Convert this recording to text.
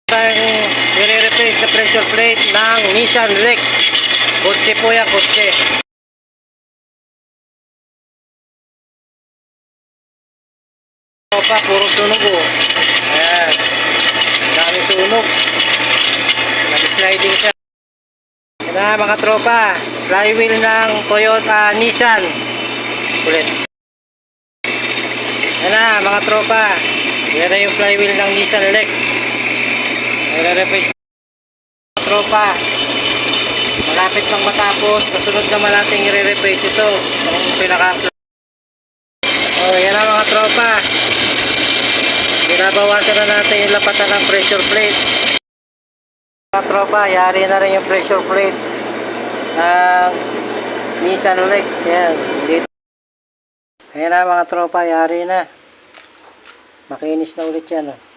Tayong i-replace na pressure plate ng Nissan Lex. Kotse po yan, kotse. Tropa, puro sunog oh. Ayan. Dami sunog. Nag-sliding siya. Yan na mga tropa. Flywheel ng Toyota Nissan. Ulit. Yan na mga tropa. Yan na yung flywheel ng Nissan Lex. I-replace mga tropa. Malapit lang matapos. Kasunod naman natin i-replace ito. Ang pinaka-flywheel. Oh, yan na mga tropa. Binabawasan na natin yung lapatan ng pressure plate. Mga tropa, yari na rin yung pressure plate ng Nissan Lex. Yan. Ayan na mga tropa, yari na. Makinis na ulit yan. Oh.